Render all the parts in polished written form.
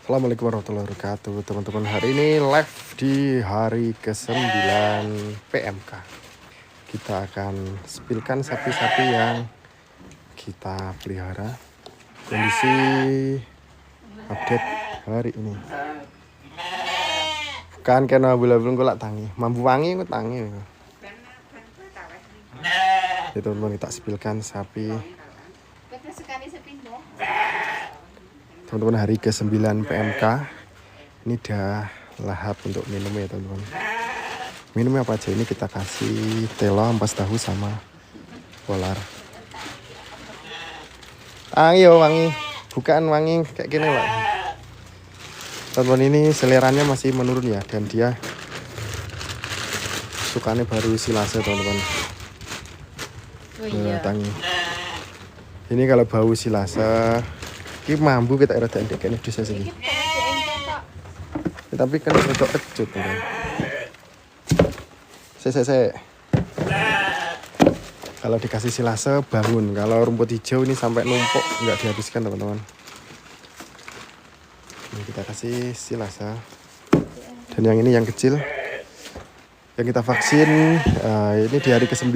Assalamualaikum warahmatullahi wabarakatuh teman-teman. Hari ini live di hari ke-9 PMK. Kita akan spilkan sapi-sapi yang kita pelihara. Kondisi update hari ini. Bukan kena belum golak tangi, mampu wangi aku tangi. Ya teman-teman, kita spilkan sapi. Teman-teman, hari ke-9 PMK. Ini dah lahap untuk minum ya teman-teman. Minumnya apa aja? Ini kita kasih telo, ampas tahu sama polar. Ayo wangi, bukaan wangi kayak gini lah. Teman-teman, ini seleranya masih menurun ya, dan dia sukanya baru silase teman-teman. Tangi. Ini kalau bau silase ini mampu kita rada ndek kene desa sini. Tapi kan rodok kecut kan. Saya. Kalau dikasih silase bangun. Kalau rumput hijau ini sampai numpuk nggak dihabiskan teman-teman. Ini kita kasih silase. Dan yang ini yang kecil yang kita vaksin ini di hari ke-9.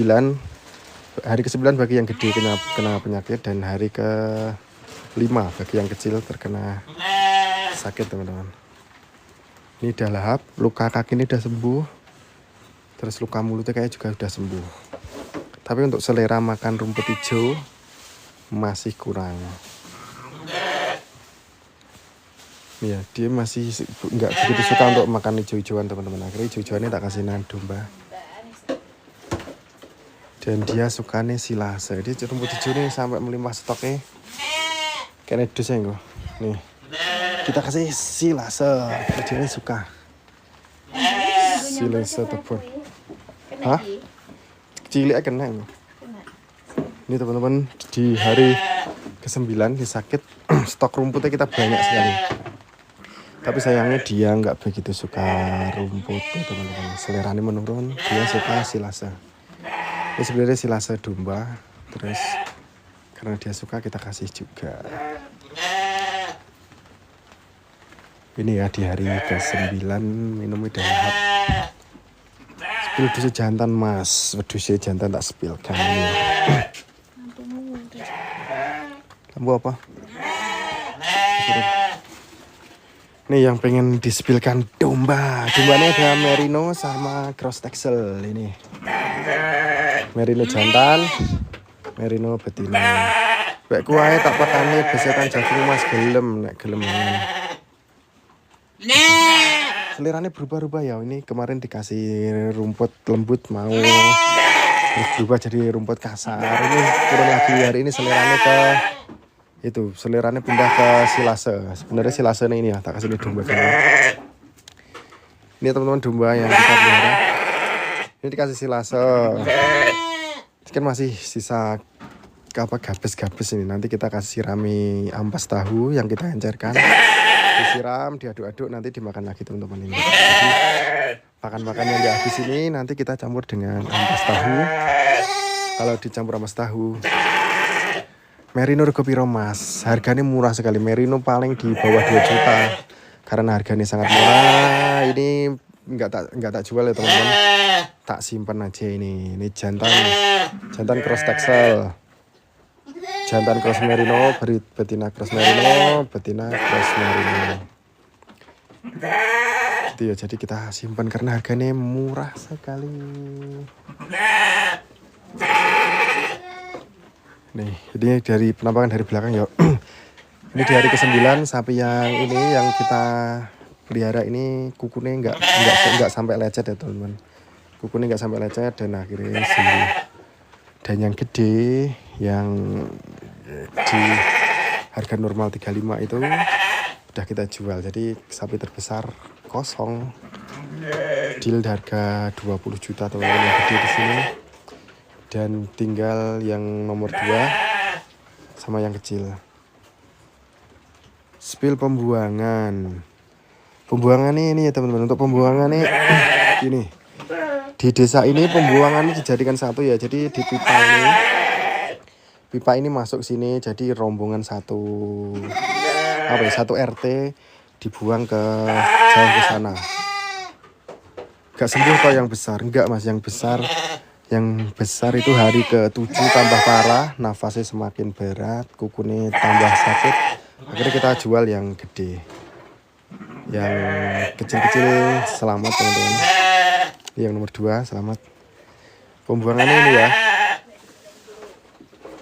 Hari ke-9 bagi yang gede kena penyakit, dan hari ke-5 bagi yang kecil terkena sakit teman-teman. Ini udah lahap, luka kaki ini udah sembuh, terus luka mulutnya kayak juga udah sembuh. Tapi untuk selera makan rumput hijau masih kurang. Ya, dia masih nggak begitu suka untuk makan hijau-hijauan teman-teman. Akhirnya hijau-hijauannya tak kasih domba. Dan dia sukanya silase. Dia rumput hijau ini sampai melimpah stoknya. Kayaknya dus ya nih. Kita kasih silase. Dia suka silase tebur. Hah? Cilik kena. Ini teman-teman, di hari ke-9 di sakit stok rumputnya kita banyak sekali. Tapi sayangnya dia nggak begitu suka rumput ya teman-teman. Seleranya menurun. Dia suka silase. Ini sebenarnya silase domba, terus karena dia suka kita kasih juga. Ini ya di hari ke-9 minum udah lahap. Spil dusnya jantan mas, dusnya jantan tak spilkan. Lampu apa? Nih yang pengen dispilkan domba. Dombanya ada merino sama cross texel ini. Merino jantan, merino betina. Baik kuahnya tak pakane besetan jagung mas gelem nek gelem. Seleranya berubah-ubah ya. Ini kemarin dikasih rumput lembut mau berubah jadi rumput kasar. Ini turun lagi hari ini seleranya ke itu, seleranya pindah ke silase. Sebenarnya silase ini ya tak kasih ini domba kan. Ini teman-teman domba yang kita pelihara. Ini dikasih silase. Kan masih sisa gabes-gabes ini. Nanti kita kasih sirami ampas tahu yang kita encerkan. Disiram, diaduk-aduk, nanti dimakan lagi teman-teman ini. Jadi makan-makan yang udah habis ini nanti kita campur dengan ampas tahu. Kalau dicampur ampas tahu, merino rego piro mas? Harganya murah sekali. Merino paling di bawah 2 juta. Karena harganya sangat murah. Ini enggak tak jual ya teman-teman. Tak simpan aja ini. Ini jantan cross texel. Jantan cross merino, betina cross merino, betina cross merino. Itu ya, jadi kita simpan karena harganya murah sekali. Nih, ini dari penampakan dari belakang ya. Ini di hari ke-9 sapi yang ini yang kita pelihara ini kukunya enggak sampai lecet ya teman-teman. Kukunya enggak sampai lecet dan akhirnya sembuh. Dan yang gede yang di harga normal 35 itu udah kita jual. Jadi sapi terbesar kosong. Deal harga 20 juta teman-teman yang gede di sini. Dan tinggal yang nomor 2 sama yang kecil. Spil pembuangan. Pembuangan ini ya teman-teman. Untuk pembuangan nih ini. Di desa ini pembuangan ini dijadikan satu ya. Jadi di pipa ini masuk sini jadi rombongan satu. apa ya, 1 RT dibuang ke jauh ke sana. Gak sembuh kok yang besar, enggak mas, yang besar itu hari ke-7 tambah parah, nafasnya semakin berat, kukunya tambah sakit. Akhirnya kita jual yang gede. Yang kecil-kecil selamat teman-teman. Yang nomor 2 selamat. Pembuangannya ini ya.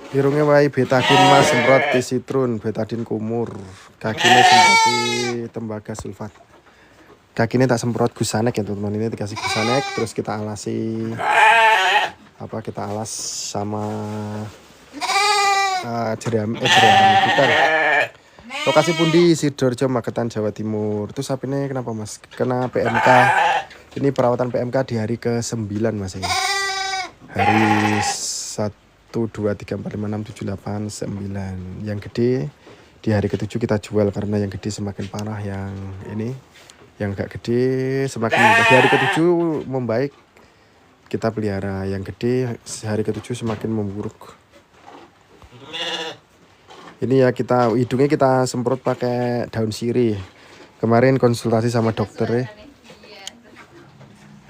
Irungnya wae betadin mas, semprot citron, betadin kumur. Kakinya semproti tembaga sulfat. Kakinya tak semprot gusanek ya teman-teman. Ini dikasih gusanek, terus kita alasi kita alas sama jerami bukan. Lokasi pundi Sidoarjo Magetan Jawa Timur. Terus sapi ini kenapa mas? Kena PMK. Ini perawatan PMK di hari ke-9 mas ini. Hari 1, 2, 3, 4, 5, 6, 7, 8, 9. Yang gede di hari ke-7 kita jual karena yang gede semakin parah. Yang ini yang gak gede semakin di hari ke-7 membaik. Kita pelihara. Yang gede hari ke-7 semakin memburuk. Ini ya hidungnya kita semprot pakai daun sirih. Kemarin konsultasi sama dokternya.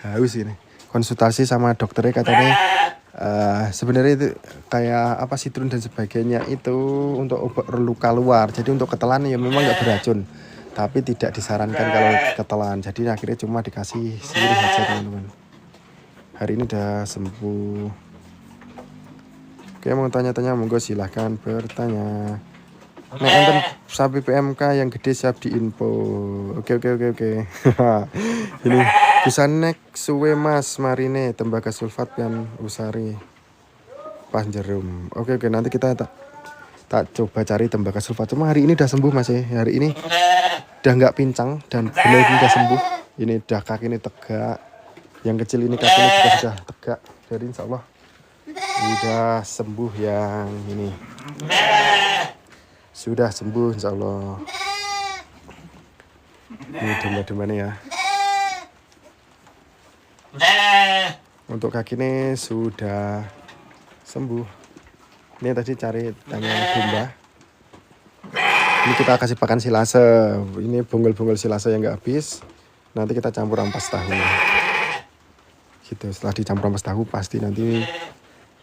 Haus ini. Konsultasi sama dokternya katanya sebenarnya itu kayak apa citron dan sebagainya itu untuk obat luka luar. Jadi untuk ketelan ya memang nggak beracun. Tapi tidak disarankan kalau ketelan. Jadi akhirnya cuma dikasih sirih aja teman-teman. Hari ini udah sembuh. Oke, mau tanya-tanya monggo silahkan bertanya. Nah, enten sapi PMK yang gede siap diinfo. Oke. Ini bisa nek suwe mas marine tembaga sulfat dan usari pas jerum. Oke, nanti kita tak coba cari tembaga sulfat. Cuma hari ini udah sembuh mas ya. Hari ini udah nggak pincang dan benar udah sembuh. Ini udah kaki ini tegak. Yang kecil ini kakinya juga sudah tegak. Jadi insya Allah udah sembuh yang ini. Sudah sembuh insya Allah. Ini domba-dombanya ya. Untuk kaki ini sudah sembuh. Ini tadi cari tanya domba. Ini kita kasih pakan silase. Ini bonggol-bonggol silase yang nggak habis. Nanti kita campur ampas tahu. Gitu. Setelah dicampur ampas tahu pasti nanti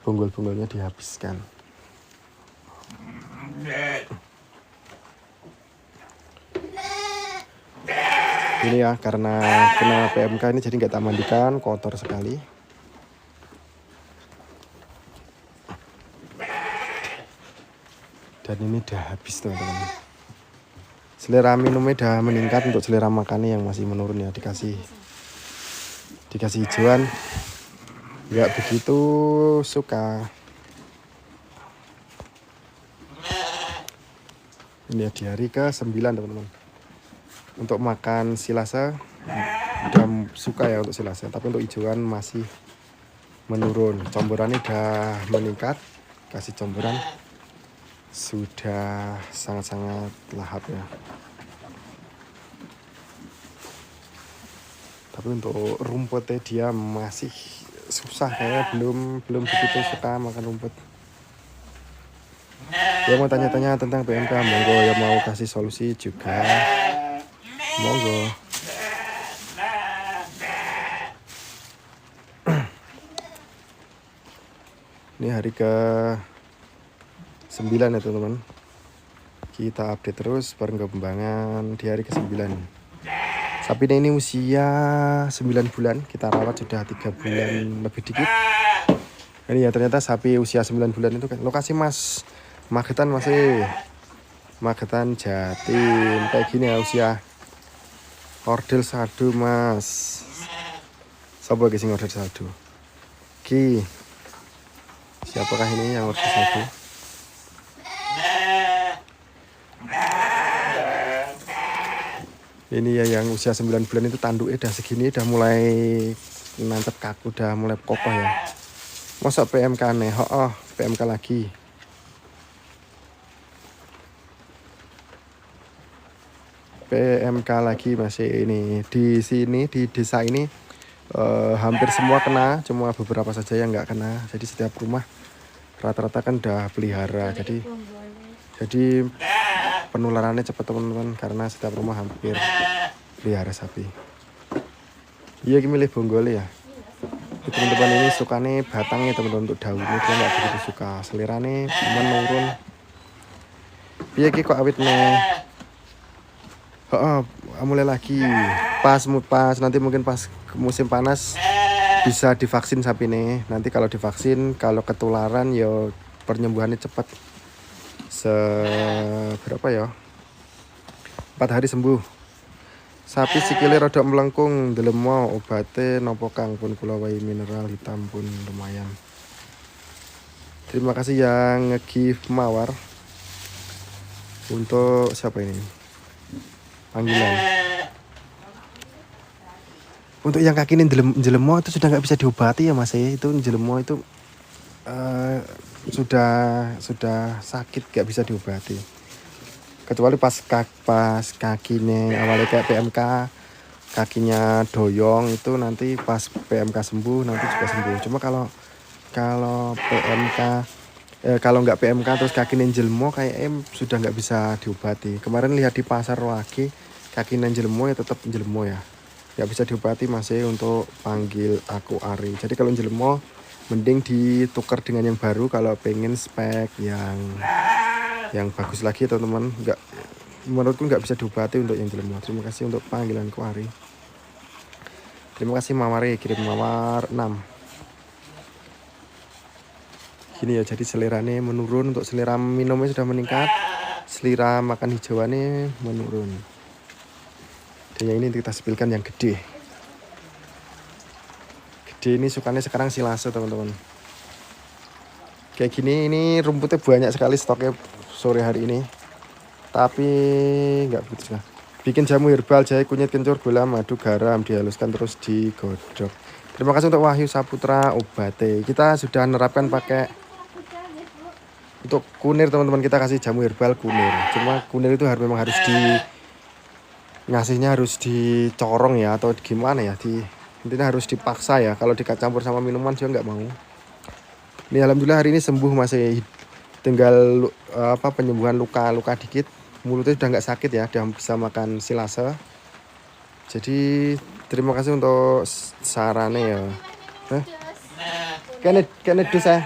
bonggol-bonggolnya dihabiskan. Ini ya karena kena PMK ini jadi nggak tak mandikan, kotor sekali. Dan ini udah habis teman-teman. Selera minumnya udah meningkat, untuk selera makannya yang masih menurun ya dikasih hijauan nggak begitu suka. Ini ya di hari ke-9 teman-teman. Untuk makan silase udah suka ya untuk silase, tapi untuk hijauan masih menurun. Comborannya udah meningkat, kasih comboran sudah sangat-sangat lahap ya. Tapi untuk rumputnya dia masih susah, kayaknya belum begitu suka makan rumput. Ya mau tanya-tanya tentang PMK monggo, ya mau kasih solusi juga monggo. Ini hari ke-9 ya teman-teman. Kita update terus perkembangan di hari ke-9. Sapi ini usia 9 bulan, kita rawat sudah 3 bulan lebih dikit. Ini ya ternyata sapi usia 9 bulan itu kan lokasi mas Magetan masih Magetan Jatim kayak gini ya usia. Ordel sadu mas. Sopo guys yang ordel sadu? Ki. Siapakah ini yang ordel sadu? Ini ya yang usia 9 bulan itu tanduknya udah segini, udah mulai nancep kaku, udah mulai kokoh ya. Masa PMK nih? PMK lagi. PMK lagi masih ini di sini di desa ini hampir semua kena, cuma beberapa saja yang nggak kena. Jadi setiap rumah rata-rata kan udah pelihara. Jadi penularannya cepat teman-teman, karena setiap rumah hampir pelihara sapi. Iya ini milih bonggol ya. Teman-teman ini sukanya batangnya teman-teman, untuk daunnya dia nggak begitu suka, selirane menurun. Iya kok awet nih. Mulai lagi pas nanti mungkin pas musim panas bisa divaksin sapi nih. Nanti kalau divaksin, kalau ketularan ya penyembuhannya cepat. Berapa ya? 4 hari sembuh. Sapi sikile rada melengkung, ndelemo obate nopo Kang, pun kula wae mineral hitam pun lumayan. Terima kasih yang nge-give mawar. Untuk siapa ini? Panggilan. Untuk yang kaki ini njelemo itu sudah nggak bisa diobati ya Mas ya. Itu njelemo itu sudah sakit, nggak bisa diobati. Kecuali pas kakinya awalnya kayak PMK, kakinya doyong, itu nanti pas PMK sembuh nanti juga sembuh. Cuma kalau PMK kalau nggak PMK terus kakinya jelmo kayak sudah nggak bisa diobati. Kemarin lihat di pasar lagi kakinya jelmo ya tetap jelmo ya, nggak bisa diobati masih untuk panggil aku Ari. Jadi kalau jelmo mending ditukar dengan yang baru kalau pengen spek yang bagus lagi teman-teman. Menurutku nggak bisa diobati untuk yang jelmo. Terima kasih untuk panggilanku Ari. Terima kasih Mawari kirim mawar 6. Gini ya, jadi seleranya menurun, untuk selera minumnya sudah meningkat, selera makan hijauannya menurun. Dan yang ini kita sepilkan yang gede. Gede ini sukanya sekarang silase teman-teman. Kayak gini, ini rumputnya banyak sekali stoknya sore hari ini. Tapi nggak begitu lah. Bikin jamu herbal, jahe, kunyit, kencur, gula, madu, garam, dihaluskan terus digodok. Terima kasih untuk Wahyu Saputra Obate. Kita sudah menerapkan pakai untuk kunir teman-teman, kita kasih jamu herbal kunir. Cuma kunir itu memang harus ngasihnya harus dicorong ya, atau gimana ya, intinya harus dipaksa ya. Kalau dicampur sama minuman juga nggak mau. Ini alhamdulillah hari ini sembuh, masih tinggal penyembuhan luka dikit. Mulutnya sudah nggak sakit ya, dia bisa makan silase. Jadi terima kasih untuk sarannya ya. Kene dosa.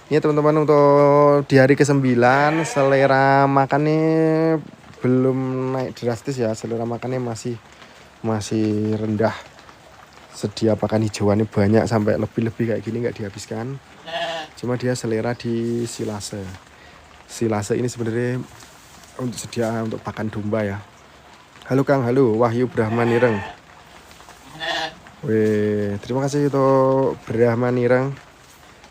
Ini teman-teman untuk di hari ke-9 selera makannya belum naik drastis ya, selera makannya masih rendah. Sedia pakan hijauannya banyak sampai lebih kayak gini nggak dihabiskan. Cuma dia selera di silase. Silase ini sebenarnya untuk sedia untuk pakan domba ya. Halo Kang, halo Wahyu Brahmanireng. Terima kasih untuk Brahmanireng.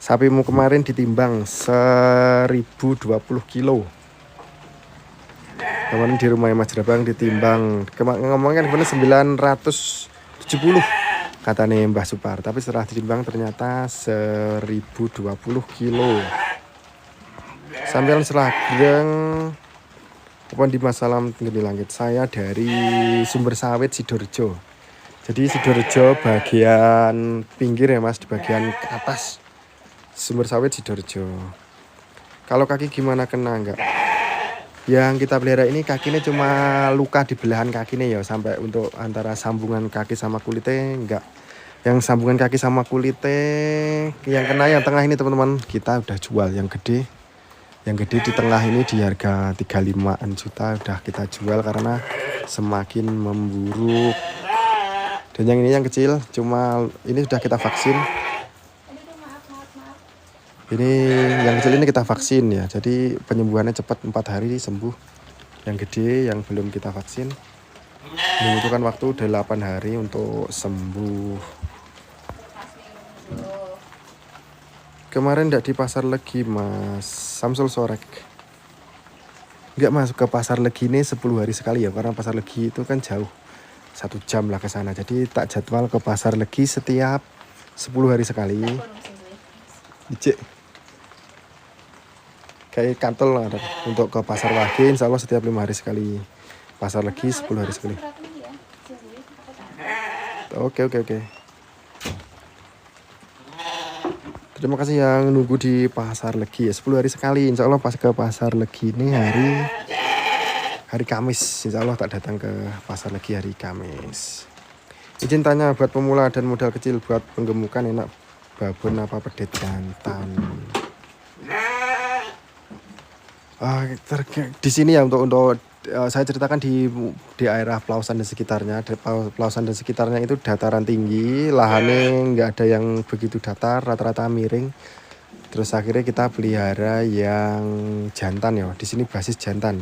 Sapimu kemarin ditimbang 1020 kilo. Kemarin di rumah Mas Jerabang ditimbang, ngomongnya kemarin 970 katanya Mbah Supar. Tapi setelah ditimbang ternyata 1020 kilo. Sampean Selageng Kapan di Masalam Tinggi Langit. Saya dari Sumber Sawit Sidoarjo. Jadi Sidoarjo bagian pinggir ya Mas, di bagian ke atas. Sumber Sawit Sidoarjo. Kalau kaki gimana, kena enggak? Yang kita pelihara ini kakinya cuma luka di belahan kakinya ya, sampai untuk antara sambungan kaki sama kulitnya enggak. Yang sambungan kaki sama kulitnya yang kena yang tengah ini teman-teman, kita udah jual yang gede. Yang gede di tengah ini di harga 35-an juta udah kita jual karena semakin memburuk. Dan yang ini yang kecil, cuma ini sudah kita vaksin. Ini yang kecil ini kita vaksin ya, jadi penyembuhannya cepat, 4 hari sembuh. Yang gede yang belum kita vaksin membutuhkan waktu 8 hari untuk sembuh. Kemarin enggak di pasar Legi Mas Samsul Sorek. Enggak masuk ke pasar Legi ini 10 hari sekali ya, karena pasar Legi itu kan jauh, 1 jam lah ke sana. Jadi tak jadwal ke pasar Legi setiap 10 hari sekali. Ijek kayak kantor lah untuk ke pasar Wage, insya Allah setiap 5 hari sekali. Pasar Legi 10 hari sekali. Oke. Terima kasih yang nunggu di Pasar Legi ya, 10 hari sekali. Insya Allah pas ke Pasar Legi ini hari Kamis. Insya Allah tak datang ke Pasar Legi hari Kamis. Izin tanya, buat pemula dan modal kecil buat penggemukan enak babon apa pedet jantan? Di sini ya untuk saya ceritakan di daerah Pelausan dan sekitarnya. Pelausan dan sekitarnya itu dataran tinggi, lahannya nggak ada yang begitu datar, rata-rata miring. Terus akhirnya kita pelihara yang jantan ya. Di sini basis jantan.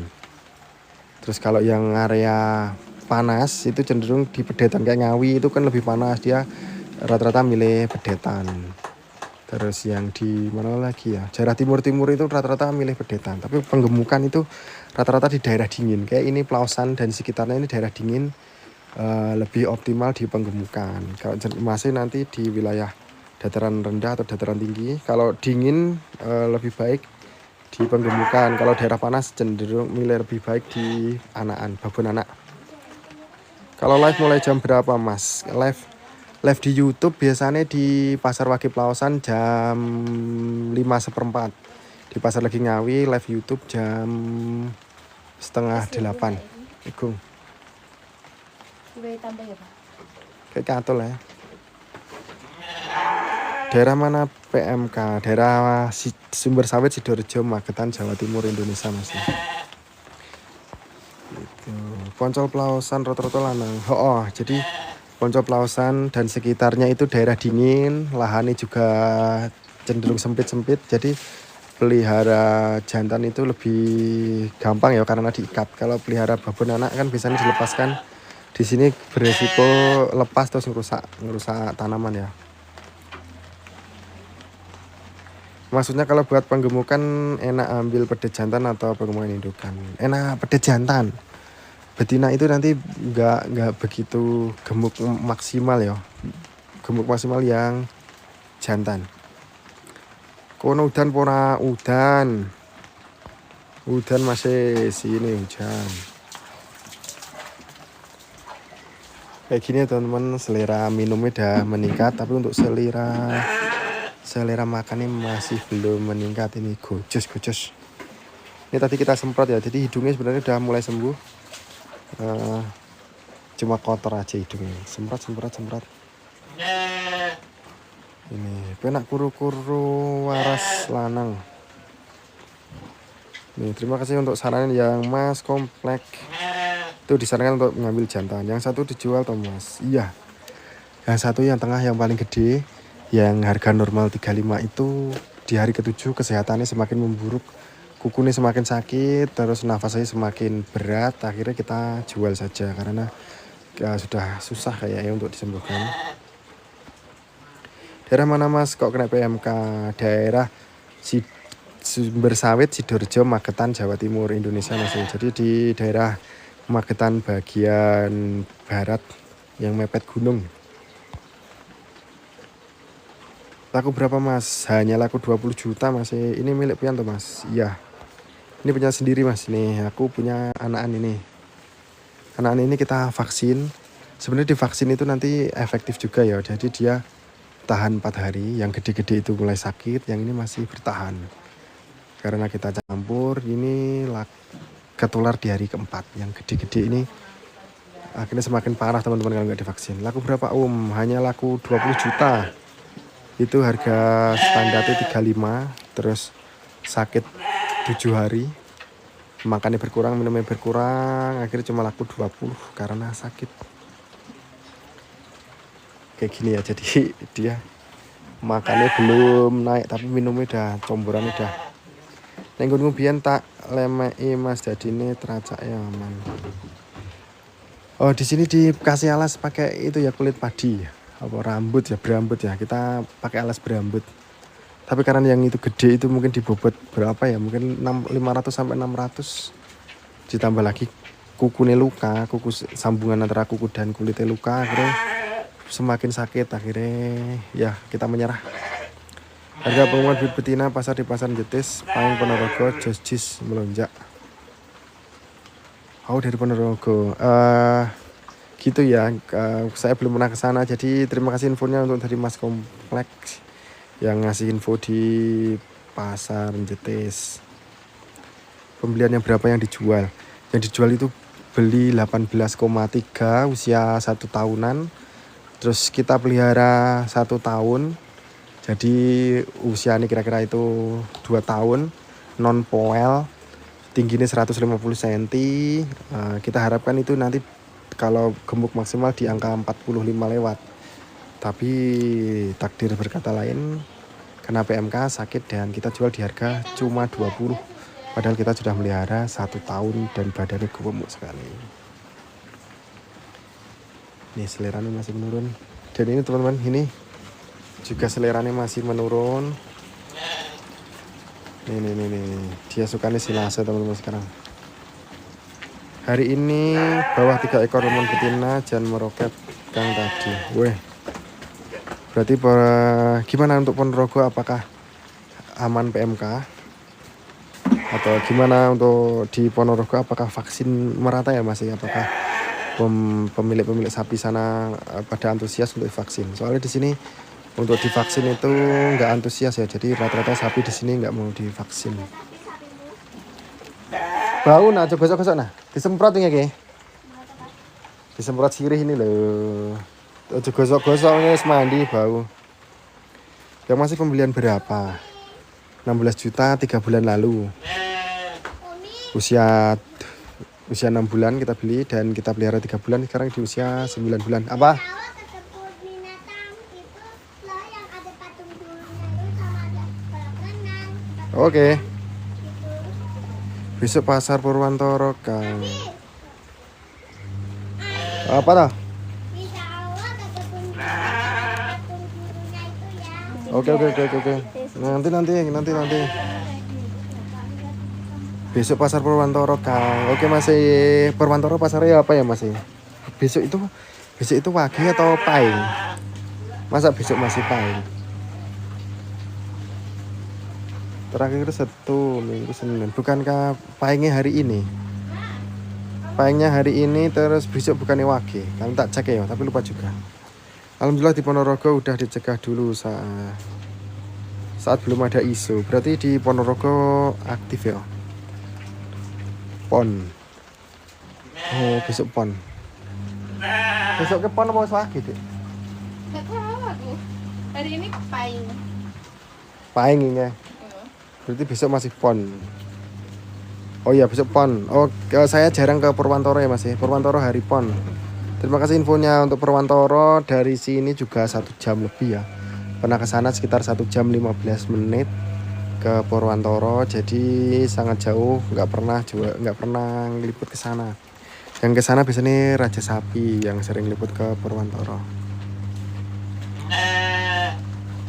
Terus kalau yang area panas itu cenderung di pedetan, kayak Ngawi itu kan lebih panas, dia rata-rata milih pedetan. Terus yang di mana lagi ya, daerah timur-timur itu rata-rata milih pedetan. Tapi penggemukan itu rata-rata di daerah dingin. Kayak ini Pelausan dan sekitarnya ini daerah dingin, lebih optimal di penggemukan. Kalau masih nanti di wilayah dataran rendah atau dataran tinggi, kalau dingin lebih baik di penggemukan. Kalau daerah panas cenderung milih lebih baik di anakan, babon anak. Kalau live mulai jam berapa Mas? Live di YouTube biasanya di Pasar Wage Pelausan jam 5:15. Di Pasar Legi Ngawi live YouTube jam 7:30. Igung. Tambah ya, Pak? Kayak katul ya. Daerah mana PMK? Daerah Sumber Sawit, Sidoarjo, Magetan, Jawa Timur, Indonesia Mas. Gitu. Poncol Pelausan rata-rata lanang. Jadi Poncol Pelausan dan sekitarnya itu daerah dingin, lahannya juga cenderung sempit-sempit. Jadi pelihara jantan itu lebih gampang ya karena diikat. Kalau pelihara babon anak kan biasanya dilepaskan. Di sini beresiko lepas terus ngerusak tanaman ya. Maksudnya kalau buat penggemukan enak ambil pedet jantan atau penggemukan indukan? Enak pedet jantan. Betina itu nanti nggak begitu gemuk maksimal ya. Gemuk maksimal yang jantan. Kono udan pora udan. Udan masih sini hujan. Kayak gini ya teman-teman, selera minumnya udah meningkat, tapi untuk selera makannya masih belum meningkat. Ini gojos. Ini tadi kita semprot ya, jadi hidungnya sebenarnya udah mulai sembuh. Cuma kotor aja hidungnya. Semprot. Ini penak kuru-kuru waras lanang. Nih, terima kasih untuk saran yang Mas Komplek. Itu disarankan untuk mengambil jantan. Yang satu dijual toh Mas? Iya. Yang satu yang tengah yang paling gede, yang harga normal 35 itu di hari ke-7 kesehatannya semakin memburuk. Kukunya semakin sakit, terus nafasnya semakin berat. Akhirnya kita jual saja karena sudah susah kayaknya untuk disembuhkan. Daerah mana Mas kok kena PMK? Daerah Sumber Sawit, Sidoarjo, Magetan, Jawa Timur, Indonesia Mas. Jadi di daerah Magetan bagian barat yang mepet gunung. Laku berapa Mas? Hanya laku 20 juta Mas. Ini milik pian tuh Mas? Iya. Ini punya sendiri Mas. Nih aku punya anakan ini. Anakan ini kita vaksin. Sebenarnya divaksin itu nanti efektif juga ya. Jadi dia tahan 4 hari. Yang gede-gede itu mulai sakit, yang ini masih bertahan. Karena kita campur, ini ketular di hari keempat. Yang gede-gede ini akhirnya semakin parah teman-teman kalau nggak divaksin. Laku berapa Hanya laku 20 juta. Itu harga standarnya 35. Terus sakit 7 hari. Makannya berkurang, minumnya berkurang. Akhirnya cuma laku 20 karena sakit. Kayak gini ya, jadi dia makannya belum naik tapi minumnya udah comboran udah. Nenggon ngubian tak lemei Mas, jadi ini teracak ya aman. Di sini dikasih alas pakai itu ya, kulit padi. Rambut ya, berambut ya. Kita pakai alas berambut. Tapi karena yang itu gede itu mungkin dibobot berapa ya? Mungkin 500 sampai 600. Ditambah lagi kukunya luka, sambungan antara kuku dan kulitnya luka, akhirnya semakin sakit. Akhirnya ya kita menyerah. Harga pengumuman bibit betina pasar di Pasar Jetis, Payung Ponorogo, Josjis melonjak. Dari Ponorogo. Gitu ya. Saya belum pernah ke sana. Jadi terima kasih infonya untuk dari Mas Kompleks yang ngasih info di pasar Jetis. Pembeliannya berapa yang dijual? Yang dijual itu beli 18,3 usia 1 tahunan. Terus kita pelihara 1 tahun. Jadi usia ini kira-kira itu 2 tahun. Non poel. Tingginya 150 cm. Kita harapkan itu nanti kalau gemuk maksimal di angka 45 lewat. Tapi takdir berkata lain, kena PMK sakit dan kita jual di harga cuma 20. Padahal kita sudah melihara 1 tahun dan badannya gemuk sekali. Nih seleranya masih menurun. Dan ini teman-teman, ini juga seleranya masih menurun. Nih. Dia sukanya silase teman-teman sekarang. Hari ini bawah 3 ekor lemon betina jangan meroket kang tadi. Weh. Berarti gimana untuk Ponorogo, apakah aman PMK? Atau gimana untuk di Ponorogo, apakah vaksin merata ya Mas? Apakah pemilik sapi sana pada antusias untuk divaksin? Soalnya di sini untuk divaksin itu nggak antusias ya. Jadi rata-rata sapi di sini nggak mau divaksin. Bau nah, coba gosok nah. Disemprot ini ya, disemprot sirih ini loh. Gosok-gosoknya mandi bau. Yang masih pembelian berapa? 16 juta 3 bulan lalu. Usia 6 bulan kita beli dan kita pelihara 3 bulan, sekarang di usia 9 bulan. Apa? Oke. Besok pasar Purwantoro, Kang. Apa dah? Oke. Nanti. Besok pasar Purwantoro, Kang. Oke, masih Purwantoro pasarnya apa ya, Mas? Besok itu Wage atau Paing? Masa besok masih Paing? Terakhir 1 minggu Senin. Bukankah Paingnya hari ini? Paingnya hari ini terus besok bukannya Wage. Kalian tak cek ya, tapi lupa juga. Alhamdulillah di Ponorogo udah dicegah dulu saat belum ada isu. Berarti di Ponorogo aktif ya. Pon. Oh, besok pon. Besok ke pon apa Wage, Dik? Gak tahu aku. Hari ini Paing. Paing ini. Berarti besok masih pon. Oh iya, besok pon. Oh, saya jarang ke Purwantoro ya Mas. Purwantoro hari pon. Terima kasih infonya untuk Purwantoro. Dari sini juga 1 jam lebih ya. Pernah ke sana sekitar 1 jam 15 menit ke Purwantoro. Jadi sangat jauh, nggak pernah ngeliput ke sana. Yang ke sana biasanya Raja Sapi yang sering liput ke Purwantoro.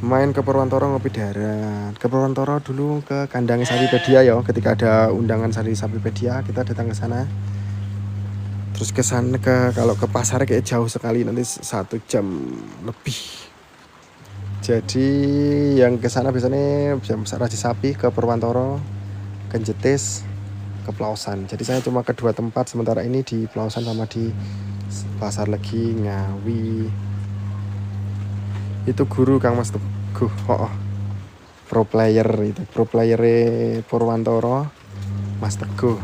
Main ke Purwantoro ngopi darat. Ke Purwantoro dulu ke kandang Sapipedia ya. Ketika ada undangan Sari Sapipedia, kita datang ke sana. Terus ke sana kalau ke pasar kayak jauh sekali, nanti 1 jam lebih. Jadi yang ke sana biasanya Raja Sapi, ke Purwantoro, ke Jetis, ke Plausan. Jadi saya cuma ke 2 tempat sementara ini, di Plausan sama di Pasar Legi Ngawi. Itu guru Kang Mas Teguh. Pro player Purwantoro Mas Teguh.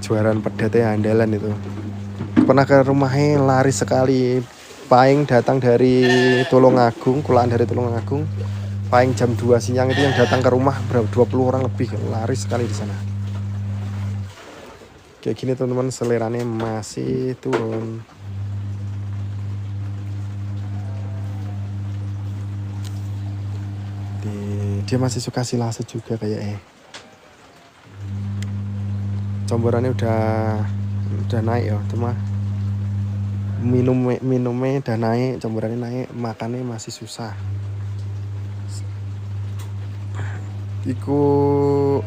Juaran pedate andalan itu. Pernah ke rumahnya, laris sekali. Paing datang dari Tulungagung, kulaan dari Tulungagung. Paing jam 2 siang itu yang datang ke rumah berapa 20 orang lebih, laris sekali di sana. Kayak gini teman-teman, seleranya masih turun. Dia masih suka silase juga kayaknya. Comborannya udah naik ya, cuma minumnya udah naik, comborannya naik, makannya masih susah. Iku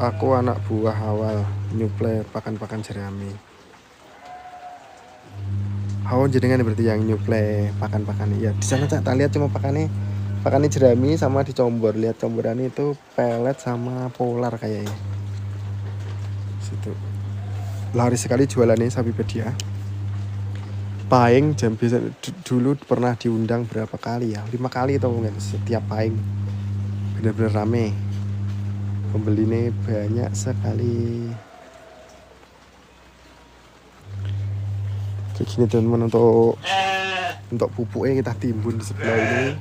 aku anak buah awal nyuplai pakan jerami. Jenengan berarti yang nyuplai pakan ya. Di sana tak lihat cuma pakannya jerami sama dicombor. Lihat comborannya itu pelet sama polar kayaknya. Situ. Laris sekali jualannya Sapipedia. Paing jam biasa dulu pernah diundang berapa kali ya? 5 kali atau enggak setiap paing. Bener-bener rame. Pembeli ini banyak sekali. Kayak gini teman-teman, untuk pupuknya kita timbun di sebelah ini.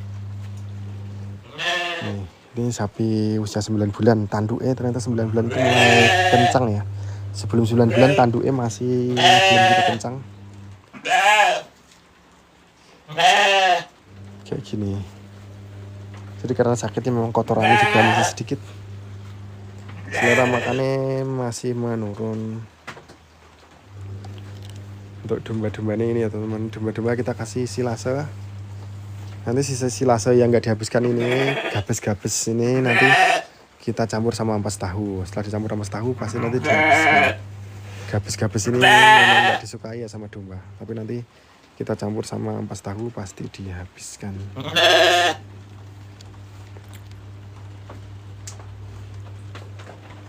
Nih, ini sapi usia 9 bulan. Tanduknya ternyata 9 bulan itu mulai kencang ya. Sebelum 9 bulan tanduknya masih belum gitu kencang. Kayak gini. Jadi karena sakitnya memang kotorannya juga masih sedikit. Selera makannya masih menurun. Untuk domba-domba ini ya teman-teman, domba-domba kita kasih silase. Nanti sisa silase yang nggak dihabiskan ini, gabes-gabes ini nanti kita campur sama ampas tahu. Setelah dicampur ampas tahu pasti nanti dihabiskan. Gabes-gabes ini memang nggak disukai ya sama domba, tapi nanti kita campur sama ampas tahu pasti dihabiskan.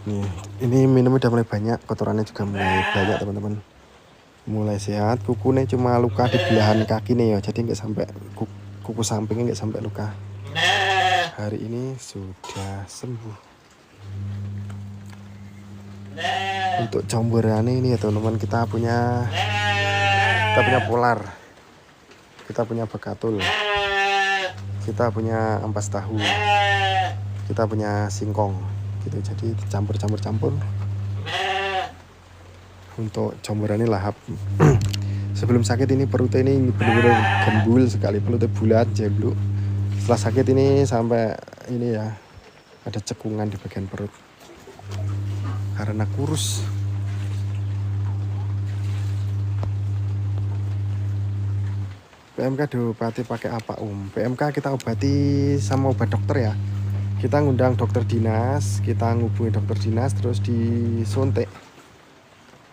Nih, ini minumnya udah mulai banyak, kotorannya juga mulai banyak teman-teman. Mulai sehat, kukunya cuma luka di belahan kaki nih ya, jadi nggak sampai kuku sampingnya nggak sampai luka. Hari ini sudah sembuh. Untuk comborannya ini ya teman-teman, kita punya polar, kita punya bekatul, kita punya ampas tahu, kita punya singkong gitu, jadi campur. Untuk comborannya lahap. Sebelum sakit ini perutnya ini benar-benar gembul sekali, perutnya bulat jembluk. Setelah sakit ini sampai ini ya, ada cekungan di bagian perut karena kurus. PMK diobati pakai apa PMK kita obati sama obat dokter ya. Kita ngundang dokter dinas, kita ngubungi dokter dinas terus disuntik.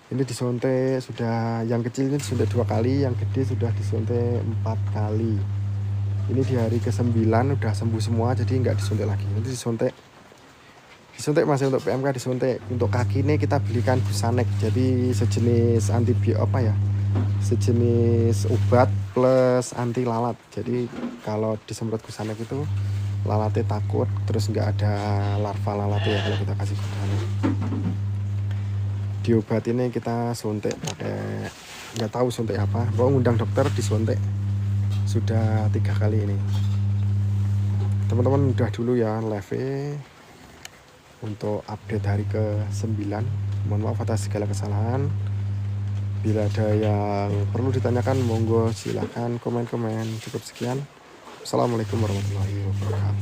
Ini disuntik sudah, yang kecil ini disuntik 2 kali, yang gede sudah disuntik 4 kali. Ini di hari ke-9 udah sembuh semua, jadi nggak disuntik lagi. Nanti disuntik masih untuk PMK disuntik. Untuk kaki ini kita belikan Busanek, jadi sejenis sejenis obat plus anti lalat. Jadi kalau disemprot Busanek itu lalatnya takut, terus nggak ada larva lalatnya ya kalau kita kasih Busanek. Di obat ini kita suntik pakai, nggak tahu suntik apa, pokoknya ngundang dokter disuntik sudah 3 kali ini. Teman-teman udah dulu ya live untuk update hari ke-9. Mohon maaf atas segala kesalahan. Bila ada yang perlu ditanyakan monggo silahkan komen-komen. Cukup sekian. Assalamualaikum warahmatullahi wabarakatuh.